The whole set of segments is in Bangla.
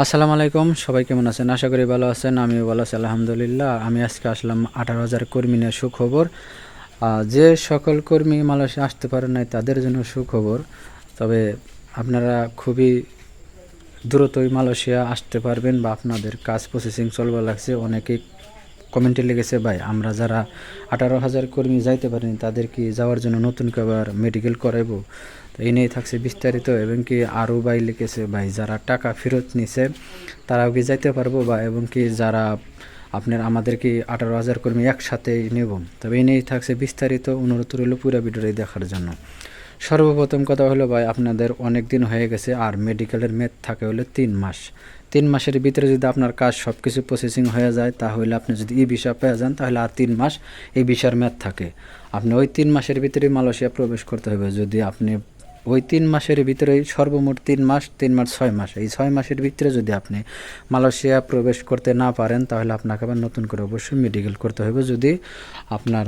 আসসালামু আলাইকুম, সবাই কেমন আছেন? আশা করি ভালো আছেন। আমিও ভালো আছি আলহামদুলিল্লাহ। আমি আজকে আসলাম 18,000 কর্মী নিয়ে সুখবর। যে সকল কর্মী মালয়েশিয়া আসতে পারেন নাই তাদের জন্য সুখবর। তবে আপনারা খুবই দ্রুতই মালয়েশিয়া আসতে পারবেন বা আপনাদের কাজ প্রসেসিং চলবা লাগছে। অনেকেই কমেন্টে লিখেছে, ভাই আমরা যারা 18,000 কর্মী যাইতে পারিনি তাদের কি যাওয়ার জন্য নতুন করে আবার মেডিকেল করাইবো? তো এই নিয়ে থাকছে বিস্তারিত। এবং কি আরও ভাই লিখেছে, ভাই যারা টাকা ফেরত নিছে তারাও কি যাইতে পারবো, বা এবং কি যারা আপনার আমাদের কি 18,000 কর্মী একসাথেই নেব। তবে এই নিয়েই থাকছে বিস্তারিত। অনুরোধ রইল পুরো ভিডিওটি দেখার জন্য। সর্বপ্রথম কথা হলো, ভাই আপনাদের অনেক দিন হয়ে গেছে আর মেডিকেলের মেয়াদ থাকে হলো 3 মাস। 3 মাসের ভিতরে যদি আপনার কাজ সব কিছু প্রসেসিং হয়ে যায়, তাহলে আপনি যদি ই ভিসা পেয়ে যান তাহলে আর 3 মাস এই ভিসার মেয়াদ থাকে। আপনি ওই 3 মাসের ভিতরে মালয়েশিয়া প্রবেশ করতে হবে। যদি আপনি ওই 3 মাসের ভিতরেই সর্বমোট 3 মাস 3 মাস 6 মাস, এই 6 মাসের ভিতরে যদি আপনি মালয়েশিয়া প্রবেশ করতে না পারেন তাহলে আপনাকে আবার নতুন করে অবশ্যই মেডিকেল করতে হবে, যদি আপনার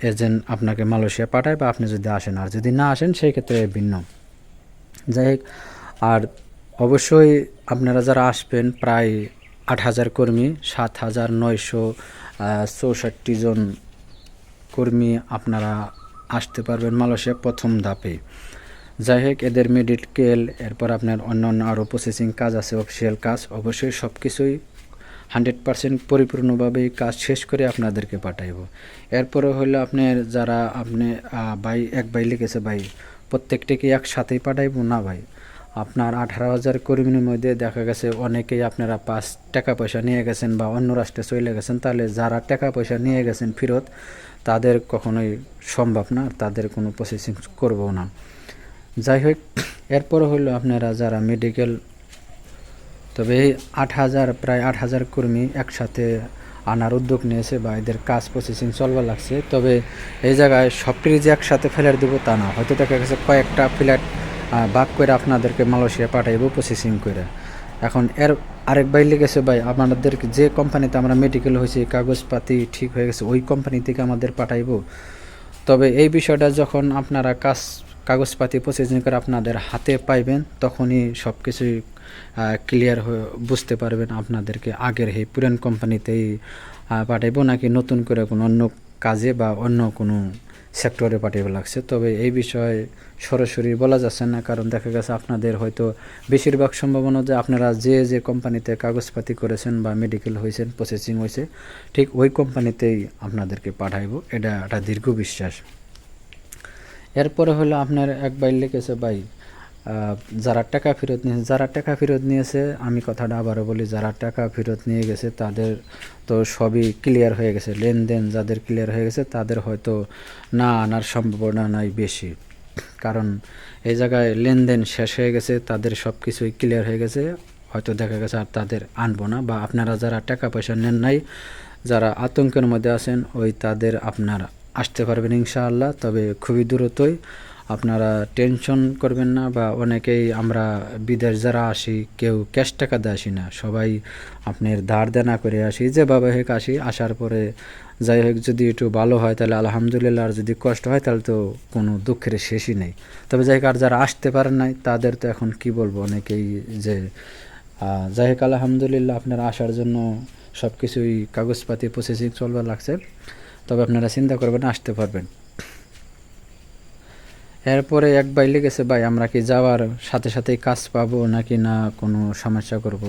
এজেন্ট আপনাকে মালয়েশিয়া পাঠায় বা আপনি যদি আসেন। আর যদি না আসেন সেই ক্ষেত্রে ভিন্ন। যাই হোক, আর অবশ্যই আপনারা যারা আসবেন প্রায় 8,000 কর্মী, 7,964 জন কর্মী আপনারা আসতে পারবেন মালয়েশিয়া প্রথম ধাপে। যাই হোক, এদের মেডিকেল, এরপর আপনার অন্যান্য আরও প্রসেসিং কাজ আছে, অফিসিয়াল কাজ। অবশ্যই সব কিছুই 100% পরিপূর্ণভাবে কাজ শেষ করে আপনাদেরকে পাঠাইব। এরপরে হলো আপনার যারা আপনি এক ভাই লিখেছে, ভাই প্রত্যেকটাকে একসাথেই পাঠাইব না ভাই। আপনার 18,000 কর্মীর মধ্যে দেখা গেছে অনেকেই আপনারা টাকা পয়সা নিয়ে গেছেন বা অন্য রাষ্ট্রে চলে গেছেন। তাহলে যারা টাকা পয়সা নিয়ে গেছেন ফেরত, তাদের কখনোই সম্ভব না, তাদের কোনো প্রসেসিং করবো না। যাই হোক, এরপরে হলো আপনারা যারা মেডিকেল, তবে এই 8,000 প্রায় 8,000 কর্মী একসাথে আনার উদ্যোগ নিয়েছে বা এদের কাজ প্রসেসিং চলবা লাগছে। তবে এই জায়গায় সবটি যে একসাথে ফেলার দেবো তা না, হয়তো দেখা গেছে কয়েকটা ফ্ল্যাট ভাগ করে আপনাদেরকে মালয়েশিয়া পাঠাইব প্রসেসিং করে। এখন আরেক ভাই লিখেছে, ভাই আপনাদের যে কোম্পানিতে আমরা মেডিকেল হয়েছি কাগজপাতি ঠিক হয়ে গেছে ওই কোম্পানি থেকে আমাদের পাঠাইব। তবে এই বিষয়টা যখন আপনারা কাগজপাতি প্রসেসিং করে আপনাদের হাতে পাইবেন তখনই সব কিছুই ক্লিয়ার হয়ে বুঝতে পারবেন আপনাদেরকে আগের এই পুরান কোম্পানিতেই পাঠাইব নাকি নতুন করে কোনো অন্য কাজে বা অন্য কোনো সেক্টরে পাঠাইব লাগছে। তবে এই বিষয়ে সরাসরি বলা যাচ্ছে না, কারণ দেখা গেছে আপনাদের হয়তো বেশিরভাগ সম্ভাবনা যে আপনারা যে কোম্পানিতে কাগজপাতি করেছেন বা মেডিকেল হয়েছেন প্রসেসিং হয়েছে ঠিক ওই কোম্পানিতেই আপনাদেরকে পাঠাইব। এটা একটা দীর্ঘ বিশ্বাস। এরপরে হলো আপনার এক ভাই লিখেছে, ভাই যারা টাকা ফেরত নিয়েছে আমি কথাটা আবারও বলি, যারা টাকা ফেরত নিয়ে গেছে তাদের তো সবই ক্লিয়ার হয়ে গেছে। লেনদেন যাদের ক্লিয়ার হয়ে গেছে তাদের হয়তো না আনার সম্ভাবনা নাই বেশি, কারণ এই জায়গায় লেনদেন শেষ হয়ে গেছে, তাদের সব কিছুই ক্লিয়ার হয়ে গেছে। হয়তো দেখা গেছে আর তাদের আনবো না, বা আপনারা যারা টাকা পয়সা নেন নাই, যারা আতঙ্কের মধ্যে আছেন তাদের আপনারা আসতে পারবেন ইনশাআল্লাহ। তবে খুবই দ্রুতই, আপনারা টেনশন করবেন না। বা অনেকেই আমরা বিদেশ যারা আসি কেউ ক্যাশ টাকা দিয়ে আসি না, সবাই আপনার ধার দেনা করে আসি, যেভাবে হোক আসি। আসার পরে যাই হোক, যদি একটু ভালো হয় তাহলে আলহামদুলিল্লাহ, আর যদি কষ্ট হয় তাহলে তো কোনো দুঃখের শেষই নেই। তবে যাই হোক, আর যারা আসতে পারেন নাই তাদের তো এখন কি বলবো, অনেকেই যে যাই হোক আলহামদুলিল্লাহ, আপনারা আসার জন্য সব কিছুই কাগজপাতি প্রসেসিং চলবার লাগছে। তবে আপনারা চিন্তা করবেন, আসতে পারবেন। এরপরে এক ভাই লিখেছে, ভাই আমরা কি যাওয়ার সাথে সাথেই কাজ পাবো নাকি না কোনো সমস্যা করব?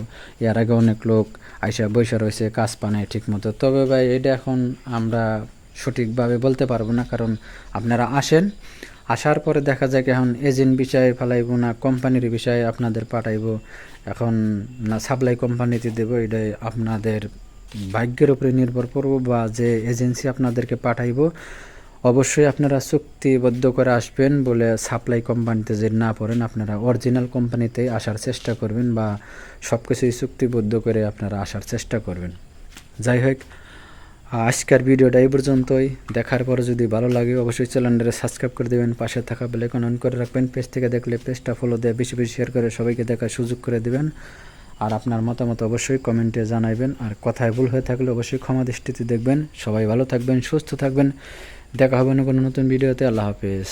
এর আগে অনেক লোক আইসা বৈশা রয়েছে, কাজ পায় ঠিক মতো। তবে ভাই এটা এখন আমরা সঠিকভাবে বলতে পারবো না, কারণ আপনারা আসার পরে দেখা যায় কি এখন এজেন্ট বিষয়ে ফেলাইব না কোম্পানির বিষয়ে আপনাদের পাঠাইব, এখন না সাপ্লাই কোম্পানিতে দেবো, এটাই আপনাদের ভাগ্যের উপরে নির্ভর করবো। বা যে এজেন্সি আপনাদেরকে পাঠাইব অবশ্যই আপনারা চুক্তিবদ্ধ করে আসবেন, বলে সাপ্লাই কোম্পানিতে যে না পড়েন, আপনারা অরিজিনাল কোম্পানিতেই আসার চেষ্টা করবেন বা সব কিছুই চুক্তিবদ্ধ করে আপনারা আসার চেষ্টা করবেন। যাই হোক, আজকের ভিডিওটা এই পর্যন্তই। দেখার পরে যদি ভালো লাগে অবশ্যই চ্যানেলটা সাবস্ক্রাইব করে দেবেন, পাশে থাকা বেল আইকন অন করে রাখবেন। পেজ থেকে দেখলে পেজটা ফলো দিয়ে বেশি বেশি শেয়ার করে সবাইকে দেখার সুযোগ করে দেবেন। আর আপনার মতামত অবশ্যই কমেন্টে জানাবেন। আর কথায় ভুল হয়ে থাকলে অবশ্যই ক্ষমা দৃষ্টিতে দেখবেন। সবাই ভালো থাকবেন, সুস্থ থাকবেন। দেখা হবে না কোনো নতুন ভিডিওতে। আল্লাহ হাফেজ।